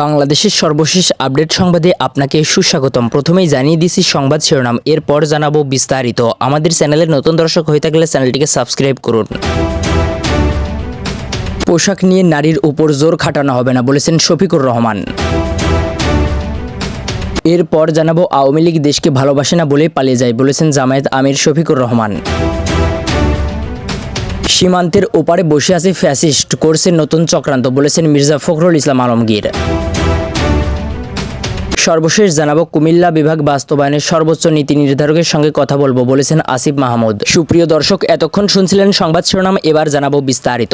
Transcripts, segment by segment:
বাংলাদেশের সর্বশেষ আপডেট সংবাদে আপনাকে সুস্বাগতম। প্রথমেই জানিয়ে দিচ্ছি সংবাদ শিরোনাম, এরপর জানাবো বিস্তারিত। আমাদের চ্যানেলের নতুন দর্শক হয়ে থাকলে চ্যানেলটিকে সাবস্ক্রাইব করুন। পোশাক নিয়ে নারীর উপর জোর খাটানো হবে না বলেছেন শফিকুর রহমান। এরপর জানাবো আওয়ামী লীগ দেশকে ভালোবাসে না বলেই পালিয়ে যায় বলেছেন জামায়াত আমির শফিকুর রহমান। সীমান্তের ওপারে বসে আছে ফ্যাসিস্ট, করছে নতুন চক্রান্ত বলেছেন মির্জা ফখরুল ইসলাম আলমগীর। সর্বশেষ জানাবো কুমিল্লা বিভাগ বাস্তবায়নের সর্বোচ্চ নীতি নির্ধারকের সঙ্গে কথা বলবো বলেছেন আসিফ মাহমুদ। সুপ্রিয় দর্শক, এতক্ষণ শুনছিলেন সংবাদ শিরোনাম, এবার জানাবো বিস্তারিত।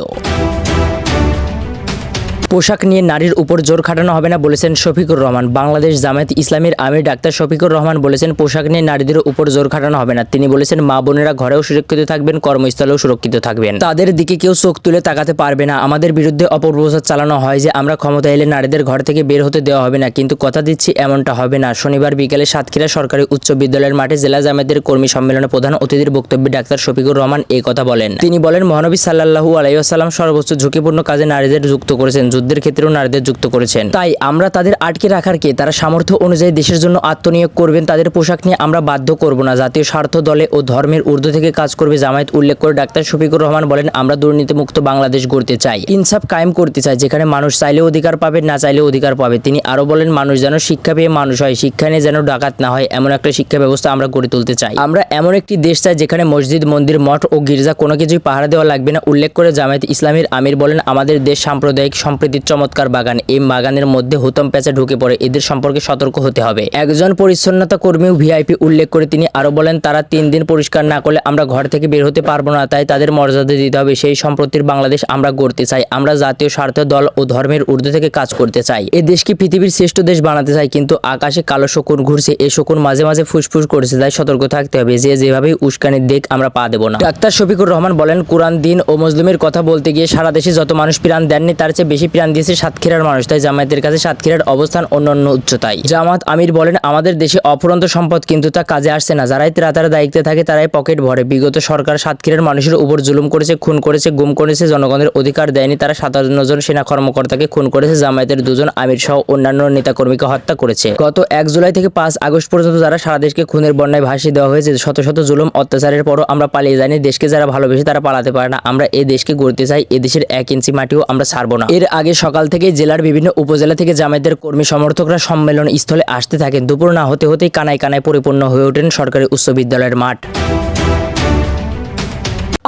পোশাক নিয়ে নারীর উপর জোর খাটানো হবে না বলেছেন শফিকুর রহমান। বাংলাদেশ জামায়াত ইসলামীর আমির ডাক্তার শফিকুর রহমান বলেছেন, পোশাক নিয়ে নারীদের উপর জোর খাটানো হবে না। তিনি বলেছেন, মা বোনেরা ঘরেও সুরক্ষিত থাকবেন, কর্মস্থলেও সুরক্ষিত থাকবেন, তাদের দিকে কেউ চোখ তুলে তাকাতে পারবে না। আমাদের বিরুদ্ধে অপপ্রচার চালানো হয় যে আমরা ক্ষমতা এলে নারীদের ঘর থেকে বের হতে দেওয়া হবে না, কিন্তু কথা দিচ্ছি এমনটা হবে না। শনিবার বিকেলে সাতক্ষীরা সরকারি উচ্চ বিদ্যালয়ের মাঠে জেলা জামায়াতের কর্মী সম্মেলনে প্রধান অতিথির বক্তব্যে ডাক্তার শফিকুর রহমান এই কথা বলেন। তিনি বলেন, মহানবী সাল্লাল্লাহু আলাইহি ওয়াসাল্লাম সর্বোচ্চ ঝুঁকিপূর্ণ কাজে নারীদের যুক্ত করেছেন, যুদ্ধের ক্ষেত্রেও নারীদের যুক্ত করেছেন। তাই আমরা তাদের আটকে রাখার কে? তারা সামর্থ্য অনুযায়ী দেশের জন্য আত্মনিয়োগ করবেন, তাদের পোশাক নিয়ে আমরা বাধ্য করব না। জাতীয় স্বার্থ দলে ও ধর্মের ঊর্ধ্ব থেকে কাজ করবে জামায়াত উল্লেখ করে ডাক্তার শফিকুর রহমান বলেন, আমরা দুর্নীতিমুক্ত বাংলাদেশ গড়তে চাই, ইনসাফ কায়েম করতে চাই, যেখানে মানুষ চাইলেও অধিকার পাবে, না চাইলেও অধিকার পাবে। তিনি আরো বলেন, মানুষ যেন শিক্ষা পেয়ে মানুষ হয়, শিক্ষা নিয়ে যেন ডাকাত না হয়, এমন একটা শিক্ষা ব্যবস্থা আমরা গড়ে তুলতে চাই। আমরা এমন একটি দেশ চাই যেখানে মসজিদ, মন্দির, মঠ ও গির্জা কোনো কিছুই পাহারা দেওয়া লাগবে না। উল্লেখ করে জামায়াত ইসলামীর আমির বলেন, আমাদের দেশ সাম্প্রদায়িক সম্প্রীতির চমৎকার বাগান, এই বাগানের মধ্যে হুতম পেঁচা ঢুকে পড়ে, এদের সম্পর্কে সতর্ক হতে হবে। একজন পরিচ্ছন্নতা কর্মীও ভিআইপি। উল্লেখ করে তিনি আরো বলেন, তারা 3 দিন পরিষ্কার না করলে আমরা ঘর থেকে বের হতে পারবো না, তাই তাদের মর্যাদা দিতে হবে। সেই সম্প্রতির বাংলাদেশ আমরা গড়তে চাই। আমরা জাতীয় স্বার্থ দল ও ধর্মের ঊর্ধ্ব থেকে কাজ করতে চাই। এ দেশকে পৃথিবীর শ্রেষ্ঠ দেশ বানাতে চাই, কিন্তু আকাশে কালো শকুন ঘুরছে, এই শকুন মাঝে মাঝে ফুসফুস করছে, তাই সতর্ক থাকতে হবে। যে যেভাবেই উস্কানির দিক আমরা পা দেব না। ডাক্তার শফিকুর রহমান বলেন, কোরআন, দিন ও মুসলিমের কথা বলতে গিয়ে সারা দেশে যত মানুষ প্রাণ দেননি তার চেয়ে বেশি প্রাণ দিয়েছে সাতক্ষীরার মানুষ, তাই জামায়াতের কাছে সাতক্ষীরার অবস্থান অন্যান্য উচ্চতায়। জামাত আমির বলেন, আমাদের দেশে অফুরন্ত সম্পদ, কিন্তু তা কাজে আসছে না। যারাই ত্রাতার দায়িত্বে থাকে তারাই পকেট ভরে। বিগত সরকার সাতক্ষীরার মানুষের উপর জুলুম করেছে, খুন করেছে, গুম করেছে, জনগণের অধিকার দেয়নি। তারা 57 জন সেনা কর্মকর্তাকে খুন করেছে, জামায়াতের 2 জন আমির সহ অন্যান্য নেতাকর্মীকে হত্যা করেছে। গত 1 জুলাই থেকে 5 আগস্ট পর্যন্ত যারা সারা দেশকে খুনের বন্যায় ভাসিয়ে দেওয়া হয়েছে, শত শত জুলুম অত্যাচারের পরও আমরা পালিয়ে যাইনি। দেশকে যারা ভালোবেসে তারা পালাতে পারে না। আমরা এই দেশকে গড়তে চাই, এ দেশের 1 ইঞ্চি মাটিও আমরা ছাড়বো না। এর আগে সকাল থেকে জেলার বিভিন্ন উপজেলা থেকে জামায়াতের কর্মী সমর্থকরা সম্মেলন স্থলে আসতে থাকেন। দুপুর না হতে হতেই কানায় কানায় পরিপূর্ণ হয়ে ওঠেন সরকারি উচ্চ বিদ্যালয়ের মাঠ।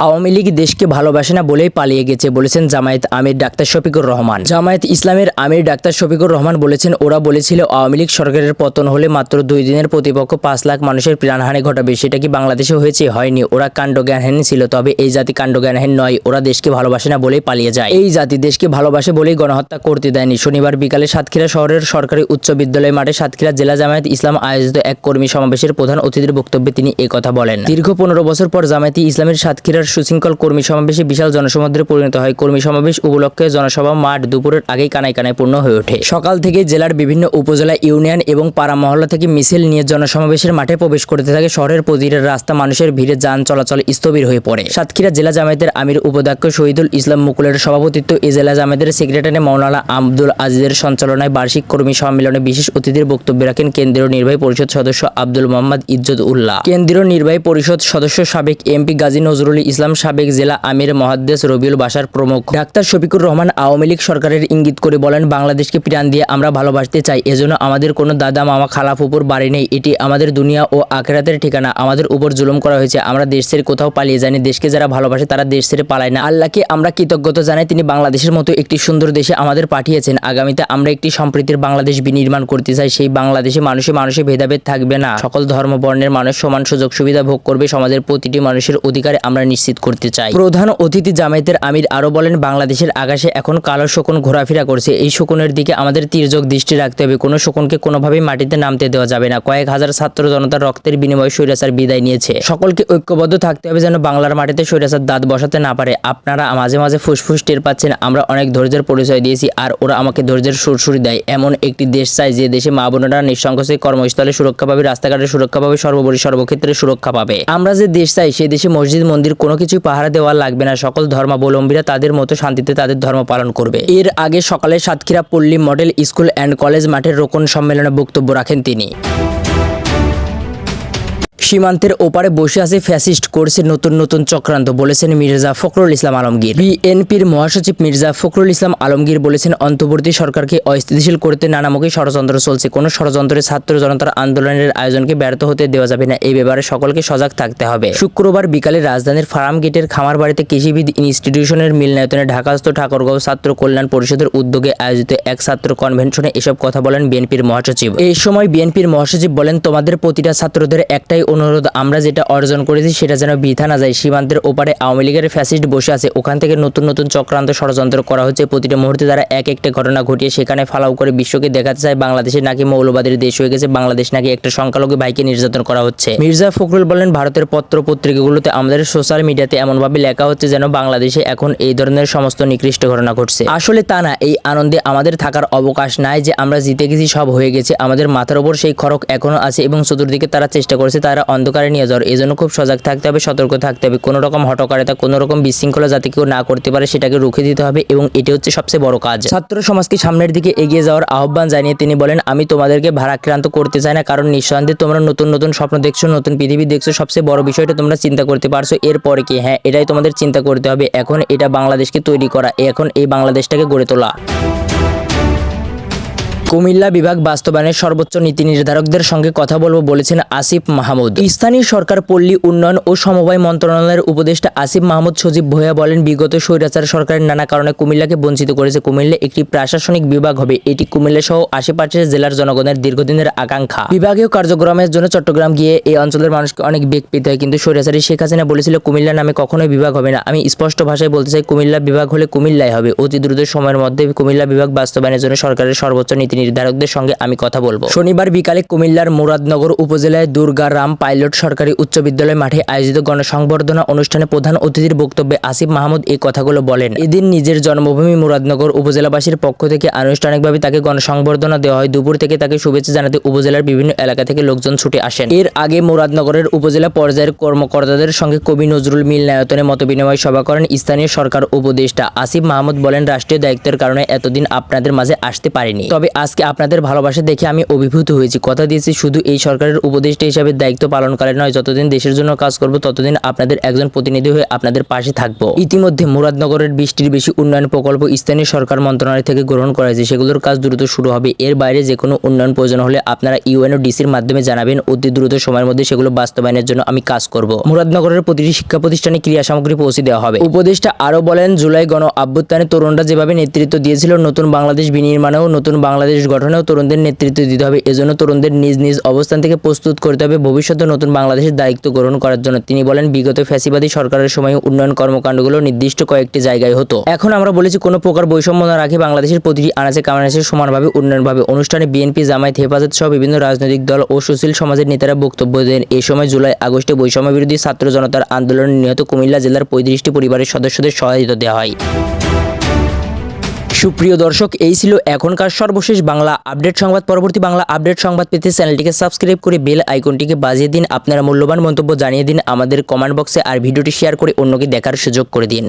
আওয়ামী লীগ দেশকে ভালোবাসে না বলেই পালিয়ে গেছে বলেছেন জামায়াত আমির ডাক্তার শফিকুর রহমান। জামায়াত ইসলামের আমির ডাক্তার শফিকুর রহমান বলেছেন, ওরা বলেছিল আওয়ামী লীগ সরকারের পতন হলে মাত্র 2 দিনের প্রতিপক্ষ 5 লাখ মানুষের প্রাণহানি ঘটাবে। সেটা কি বাংলাদেশে হয়েছে? হয়নি। ওরা কাণ্ডজ্ঞানহীন ছিল, তবে এই জাতি কাণ্ডজ্ঞানহীন নয়। ওরা দেশকে ভালোবাসে না বলেই পালিয়ে যায়। এই জাতি দেশকে ভালোবাসে বলেই গণহত্যা করতে দেয়নি। শনিবার বিকালে সাতক্ষীরা শহরের সরকারি উচ্চ বিদ্যালয় মাঠে সাতক্ষীরা জেলা জামায়াত ইসলাম আয়োজিত এক কর্মী সমাবেশের প্রধান অতিথির বক্তব্যে তিনি এই কথা বলেন। দীর্ঘ 15 বছর পর জামায়াত ইসলামের সাতক্ষীরার সুশৃঙ্খল কর্মী সমাবেশে বিশাল জনসমুদ্রে পরিণত হয়। কর্মী সমাবেশ উপলক্ষে জনসভা মাঠ দুপুরের আগেই কানায় কানায় পূর্ণ হয়ে ওঠে। সকাল থেকে জেলার বিভিন্ন উপজেলা, ইউনিয়ন এবং পাড়া মহল্লা থেকে মিছিল নিয়ে জনসমাবেশের মাঠে প্রবেশ করতে থাকে। শহরের প্রতিটা রাস্তা মানুষের ভিড়ে যান চলাচল স্থবির হয়ে পড়ে। সাতক্ষীরা জেলা জামায়াতের আমির উপাধ্যক্ষ শহীদুল ইসলাম মুকুলের সভাপতিত্ব, এই জেলা জামায়াতের সেক্রেটারি মাওলানা আব্দুল আজিজের সঞ্চালনায় বার্ষিক কর্মী সম্মেলনে বিশেষ অতিথির বক্তব্য রাখেন কেন্দ্রীয় নির্বাহী পরিষদ সদস্য আব্দুল মোহাম্মদ ইজ্জত উল্লাহ, কেন্দ্রীয় নির্বাহী পরিষদ সদস্য সাবেক এমপি গাজী নজরুল ইসলাম, সাবেক জেলা আমির মহাদ্দেশ রবিউল বাশার প্রমুখ। ডাক্তার শফিকুর রহমান আওয়ামী লীগ সরকারের ইঙ্গিত করে বলেন, বাংলাদেশকে প্রাণ দিয়ে আমরা ভালোবাসতে চাই। এজন্য আমাদের কোনো দাদা, মামা, খালা, ফুপুর বাড়ি নেই। এটি আমাদের দুনিয়া ও আখিরাতের ঠিকানা। আমাদের উপর জুলুম করা হয়েছে, আমরা দেশ ছেড়ে কোথাও পালিয়ে যাইনি। দেশকে যারা ভালোবাসে তারা দেশ ছেড়ে পালায় না। আল্লাহকে আমরা কৃতজ্ঞতা জানাই, তিনি বাংলাদেশের মতো একটি সুন্দর দেশে আমাদের পাঠিয়েছেন। আগামীতে আমরা একটি সম্প্রীতির বাংলাদেশ বিনির্মাণ করতে চাই। সেই বাংলাদেশে মানুষে মানুষে ভেদাভেদ থাকবে না, সকল ধর্ম বর্ণের মানুষ সমান সুযোগ সুবিধা ভোগ করবে। সমাজের প্রতিটি মানুষের অধিকারে আমরা নিশ্চিত করতে চাই। প্রধান অতিথি জামায়াতের আমির আরো বলেন, বাংলাদেশের আকাশে এখন কালো শকুন ঘোরাফেরা করছে। এই শকুনের দিকে আমাদের তির্যক দৃষ্টি রাখতে হবে। কোনো শকুনকে কোনোভাবেই মাটিতে নামতে দেওয়া যাবে না। কয়েক হাজার ছাত্র জনতার রক্তের বিনিময়ে স্বৈরাচার বিদায় নিয়েছে। সকলকে ঐক্যবদ্ধ থাকতে হবে যেন বাংলার মাটিতে স্বৈরাচার দাঁত বসাতে না পারে। আপনারা মাঝে মাঝে ফুসফুস টের পাচ্ছেন, আমরা অনেক ধৈর্যের পরিচয় দিয়েছি, আর ওরা আমাকে ধৈর্যের সুরসুরি দেয়। এমন একটি দেশ চাই যে দেশে মা বোনেরা নিঃসংকোচে কর্মস্থলে সুরক্ষা পাবে, রাস্তাঘাটে সুরক্ষা পাবে, সর্বোপরি সর্বক্ষেত্রে সুরক্ষা পাবে। আমরা যে দেশ চাই সেই দেশে মসজিদ, মন্দির কোনো কোনো কিছুই পাহারা দেওয়া লাগবে না, সকল ধর্মাবলম্বীরা তাদের মতো শান্তিতে তাদের ধর্ম পালন করবে। এর আগে সকালে সাতক্ষীরা পল্লী মডেল স্কুল অ্যান্ড কলেজ মাঠের রোকন সম্মেলনে বক্তব্য রাখেন তিনি। সীমান্তের ওপারে বসে আছে ফ্যাসিস্ট, করছে নতুন নতুন চক্রান্ত, বলেছেন মির্জা ফখরুল ইসলাম আলমগীর। বিএনপির মহাসচিব মির্জা ফখরুল ইসলাম আলমগীর বলেছেন, অন্তর্বর্তী সরকারকে অস্থিতিশীল করতে নানামুখী ষড়যন্ত্র চলছে। কোনো ষড়যন্ত্রে ছাত্র জনতার আন্দোলনের আয়োজনকে ব্যর্থ হতে দেওয়া যাবে না, এই ব্যাপারে সকলকে সজাগ থাকতে হবে। শুক্রবার বিকালে রাজধানীর ফার্ম গেটের খামারবাড়িতে কৃষিবিদ ইনস্টিটিউশনের মিলনায়তনে ঢাকাস্থ ঠাকুরগাঁও ছাত্র কল্যাণ পরিষদের উদ্যোগে আয়োজিত এক ছাত্র কনভেনশনে এসব কথা বলেন বিএনপির মহাসচিব। এই সময় বিএনপির মহাসচিব বলেন, তোমাদের প্রতিটা ছাত্রদের একটাই অনুরোধ, আমরা যেটা অর্জন করেছি সেটা যেন বৃথা না যায়। সীমান্তের ওপারে আওয়ামী লীগের ফ্যাসিস্ট বসে আছে, ওখান থেকে নতুন নতুন চক্রান্ত ষড়যন্ত্র করা হচ্ছে। প্রতিটা মুহূর্তে তারা এক একটা ঘটনা ঘটিয়ে সেখানে ফালাও করে বিশ্বকে দেখাতে চায় বাংলাদেশে নাকি মৌলবাদের দেশ হয়ে গেছে, বাংলাদেশ নাকি একটা সংখ্যালঘু ভাইকে নির্যাতন করা হচ্ছে। মির্জা ফখরুল বলেন, ভারতের পত্র পত্রিকাগুলোতে আমাদের সোশ্যাল মিডিয়াতে এমনভাবে লেখা হচ্ছে যেন বাংলাদেশে এখন এই ধরনের সমস্ত নিকৃষ্ট ঘটনা ঘটছে। আসলে তা না, এই আনন্দে আমাদের থাকার অবকাশ নাই যে আমরা জিতে গেছি, সব হয়ে গেছে। আমাদের মাথার উপর সেই খড়ক এখনো আছে এবং চতুর্দিকে তারা চেষ্টা করছে তারা অন্ধকারে নিয়ে যাওয়ার। এজন্য খুব সজাগ থাকতে হবে, সতর্ক থাকতে হবে। কোনো রকম হটকারিতা, কোনো রকম বিশৃঙ্খলা যাতে কেউ না করতে পারে সেটাকে রুখে দিতে হবে এবং এটি হচ্ছে সবচেয়ে বড় কাজ। ছাত্র সমাজকে সামনের দিকে এগিয়ে যাওয়ার আহ্বান জানিয়ে তিনি বলেন, আমি তোমাদেরকে ভারাক্রান্ত করতে চাই না, কারণ নিঃসন্দেহে তোমরা নতুন নতুন স্বপ্ন দেখছো, নতুন পৃথিবী দেখছো। সবচেয়ে বড় বিষয়টা তোমরা চিন্তা করতে পারছো এরপরে কি? হ্যাঁ, এটাই তোমাদের চিন্তা করতে হবে। এখন এটা বাংলাদেশকে তৈরি করা, এখন এই বাংলাদেশটাকে গড়ে তোলা। কুমিল্লা বিভাগ বাস্তবায়নের সর্বোচ্চ নীতি নির্ধারকদের সঙ্গে কথা বলবো বলেছেন আসিফ মাহমুদ। স্থানীয় সরকার, পল্লী উন্নয়ন ও সমবায় মন্ত্রণালয়ের উপদেষ্টা আসিফ মাহমুদ সজীব ভূঁইয়া বলেন, বিগত স্বৈরাচার সরকারের নানা কারণে কুমিল্লাকে বঞ্চিত করেছে। কুমিল্লা একটি প্রশাসনিক বিভাগ হবে, এটি কুমিল্লা সহ আশেপাশের জেলার জনগণের দীর্ঘদিনের আকাঙ্ক্ষা। বিভাগীয় কার্যক্রমের জন্য চট্টগ্রাম গিয়ে এই অঞ্চলের মানুষকে অনেক বেগ পেতে হয়, কিন্তু স্বৈরাচারী শেখ হাসিনা বলেছিল কুমিল্লা নামে কখনোই বিভাগ হবে না। আমি স্পষ্ট ভাষায় বলতে চাই, কুমিল্লা বিভাগ হলে কুমিল্লাই হবে। অতি দ্রুত সময়ের মধ্যে কুমিল্লা বিভাগ বাস্তবায়নের জন্য সরকারের সর্বোচ্চ নীতি নির্ধারকদের সঙ্গে আমি কথা বলবো। শনিবার বিকালে কুমিল্লার মুরাদনগর উপজেলায় দুর্গারাম পাইলট সরকারি উচ্চ বিদ্যালয় মাঠে আয়োজিত গণসংবর্ধনা অনুষ্ঠানে প্রধান অতিথির বক্তব্যে আসিফ মাহমুদ এই কথাগুলো বলেন। এদিন নিজের জন্মভূমি মুরাদনগর উপজেলাবাসীর পক্ষ থেকে আনুষ্ঠানিকভাবে তাকে গণসংবর্ধনা দেওয়া হয়। দুপুর থেকে তাকে শুভেচ্ছা জানাতে উপজেলার বিভিন্ন এলাকা থেকে লোকজন ছুটে আসেন। এর আগে মুরাদনগরের উপজেলা পর্যায়ের কর্মকর্তাদের সঙ্গে কবি নজরুল মিলনায়তনে মতবিনিময় সভা করেন স্থানীয় সরকার উপদেষ্টা আসিফ মাহমুদ। বলেন, রাষ্ট্রীয় দায়িত্বের কারণে এতদিন আপনাদের মাঝে আসতে পারিনি, তবে আজকে আপনাদের ভালোবাসা দেখে আমি অভিভূত হয়েছি। কথা দিয়েছি শুধু এই সরকারের উপদেষ্টা হিসাবে দায়িত্ব পালনকালে নয়, যতদিন দেশের জন্য কাজ করব ততদিন আপনাদের একজন প্রতিনিধি হয়ে আপনাদের পাশে থাকব। ইতিমধ্যে মুরাদনগরের 20টির বেশি উন্নয়ন প্রকল্প স্থানীয় সরকার মন্ত্রণালয় থেকে গ্রহণ করা হয়েছে, সেগুলোর কাজ দ্রুত শুরু হবে। এর বাইরে যে কোনো উন্নয়ন প্রয়োজন হলে আপনারা ইউএনও ডিসির মাধ্যমে জানাবেন, অতি দ্রুত সময়ের মধ্যে সেগুলো বাস্তবায়নের জন্য আমি কাজ করব। মুরাদনগরের প্রতিটি শিক্ষা প্রতিষ্ঠানে ক্রীড়া সামগ্রী পৌঁছে দেওয়া হবে। উপদেষ্টা আরো বলেন, জুলাই গণ অভ্যুত্থানে তরুণরা যেভাবে নেতৃত্ব দিয়েছিল, নতুন বাংলাদেশ বিনির্মাণেও, নতুন বাংলাদেশ গঠনেও তরুণদের নেতৃত্ব দিতে হবে। এজন্য তরুণদের নিজ নিজ অবস্থান থেকে প্রস্তুত করতে হবে ভবিষ্যতে নতুন বাংলাদেশের দায়িত্ব গ্রহণ করার জন্য। তিনি বলেন, বিগত ফ্যাসিবাদী সরকারের সময় উন্নয়ন কর্মকাণ্ডগুলো নির্দিষ্ট কয়েকটি জায়গায় হতো। এখন আমরা বলেছি কোনো প্রকার বৈষম্য না রাখে বাংলাদেশের প্রতিটি আনাচে কানাচে সমানভাবে উন্নয়নভাবে। অনুষ্ঠানে বিএনপি, জামায়াত, হেফাজত সহ বিভিন্ন রাজনৈতিক দল ও সুশীল সমাজের নেতারা বক্তব্য দেন। এই সময় জুলাই আগস্টে বৈষম্য বিরোধী ছাত্র জনতার আন্দোলনে নিহত কুমিল্লা জেলার 35টি পরিবারের সদস্যদের সহায়তা দেওয়া হয়। সুপ্রিয় দর্শক, এই ছিল এখনকার সর্বশেষ বাংলা আপডেট সংবাদ। পরবর্তী বাংলা আপডেট সংবাদ পেতে চ্যানেলটিকে সাবস্ক্রাইব করে বেল আইকনটিকে বাজিয়ে দিন। আপনারা মূল্যবান মন্তব্য জানিয়ে দিন আমাদের কমেন্ট বক্সে, আর ভিডিওটি শেয়ার করে অন্যকে দেখার সুযোগ করে দিন।